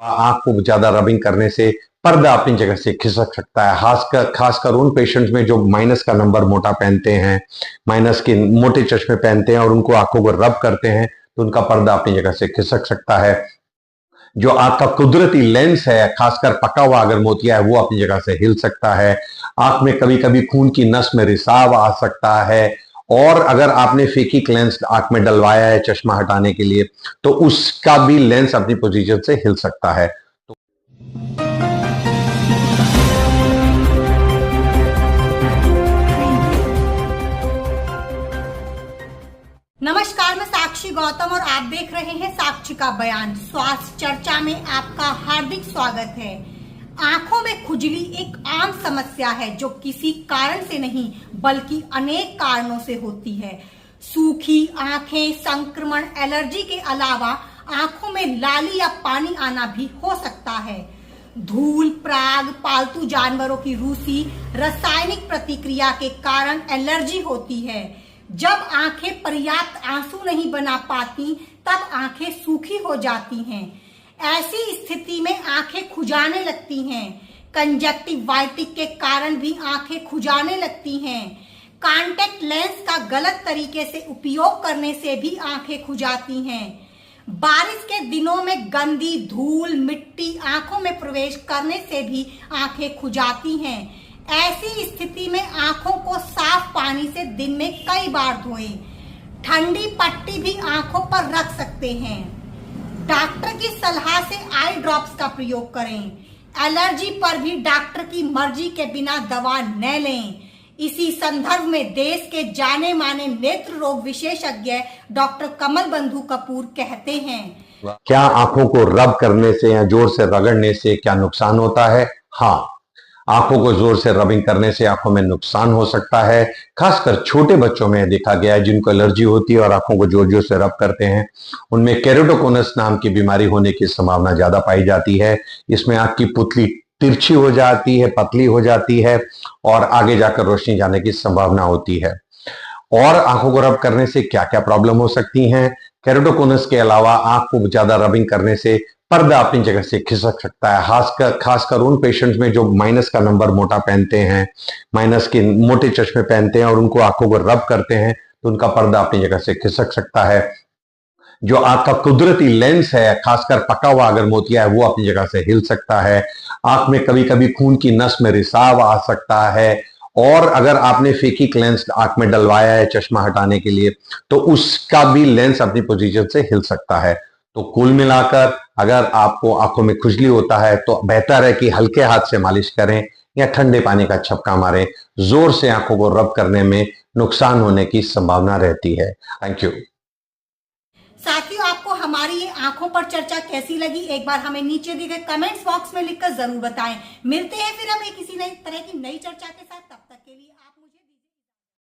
आंख को ज्यादा रबिंग करने से पर्दा अपनी जगह से खिसक सकता है। खासकर उन पेशेंट्स में जो माइनस का नंबर मोटा पहनते हैं, माइनस के मोटे चश्मे पहनते हैं और उनको आंखों को रब करते हैं तो उनका पर्दा अपनी जगह से खिसक सकता है। जो आंख का कुदरती लेंस है, खासकर पका हुआ अगर मोतिया है, वो अपनी जगह से हिल सकता है। आंख में कभी कभी खून की नस में रिसाव आ सकता है। और अगर आपने फेकिक लेंस आंख में डलवाया है चश्मा हटाने के लिए तो उसका भी लेंस अपनी पोजीशन से हिल सकता है। नमस्कार, मैं साक्षी गौतम और आप देख रहे हैं साक्षी का बयान। स्वास्थ्य चर्चा में आपका हार्दिक स्वागत है। आंखों में खुजली एक आम समस्या है जो किसी कारण से नहीं बल्कि अनेक कारणों से होती है। सूखी आंखें, संक्रमण, एलर्जी के अलावा आंखों में लाली या पानी आना भी हो सकता है। धूल, पराग, पालतू जानवरों की रूसी, रासायनिक प्रतिक्रिया के कारण एलर्जी होती है। जब आंखें पर्याप्त आंसू नहीं बना पाती तब आंखें सूखी हो जाती हैं। ऐसी स्थिति में आंखें खुजाने लगती हैं। कंजक्टिवाइटिस के कारण भी आंखें खुजाने लगती हैं। कॉन्टैक्ट लेंस का गलत तरीके से उपयोग करने से भी आंखें खुजाती हैं। बारिश के दिनों में गंदी धूल, मिट्टी आंखों में प्रवेश करने से भी आंखें खुजाती हैं। ऐसी स्थिति में आंखों को साफ पानी से दिन में कई बार धोएं। ठंडी पट्टी भी आंखों पर रख सकते हैं। डॉक्टर की सलाह से आई ड्रॉप्स का प्रयोग करें। एलर्जी पर भी डॉक्टर की मर्जी के बिना दवा न लें। इसी संदर्भ में देश के जाने माने नेत्र रोग विशेषज्ञ डॉक्टर कमल बंधु कपूर कहते हैं, क्या आंखों को रब करने से या जोर से रगड़ने से क्या नुकसान होता है? हाँ, आंखों को जोर से रबिंग करने से आंखों में नुकसान हो सकता है। खासकर छोटे बच्चों में देखा गया है जिनको एलर्जी होती है और आंखों को जोर जोर से रब करते हैं, उनमें केरेटोकोनस नाम की बीमारी होने की संभावना ज्यादा पाई जाती है। इसमें आंख की पुतली तिरछी हो जाती है, पतली हो जाती है और आगे जाकर रोशनी जाने की संभावना होती है। और आंखों को रब करने से क्या क्या प्रॉब्लम हो सकती हैं? केरेटोकोनस के अलावा आंख को ज्यादा रबिंग करने से पर्दा अपनी जगह से खिसक सकता है। खासकर उन पेशेंट्स में जो माइनस का नंबर मोटा पहनते हैं, माइनस के मोटे चश्मे पहनते हैं और उनको आंखों को रब करते हैं तो उनका पर्दा अपनी जगह से खिसक सकता है। जो आंख का कुदरती लेंस है, खासकर पका हुआ अगर मोतिया है, वो अपनी जगह से हिल सकता है। आंख में कभी कभी खून की नस में रिसाव आ सकता है। और अगर आपने फेकिक लेंस आंख में डलवाया है चश्मा हटाने के लिए तो उसका भी लेंस अपनी पोजीशन से हिल सकता है। तो कुल मिलाकर अगर आपको आंखों में खुजली होता है तो बेहतर है कि हल्के हाथ से मालिश करें या ठंडे पानी का छपका मारें। जोर से आंखों को रब करने में नुकसान होने की संभावना रहती है। Thank you. साथियों, आपको हमारी ये आंखों पर चर्चा कैसी लगी एक बार हमें नीचे दिए गए कमेंट्स बॉक्स में लिखकर जरूर बताएं। मिलते हैं फिर हम एक किसी नई तरह की नई चर्चा के साथ।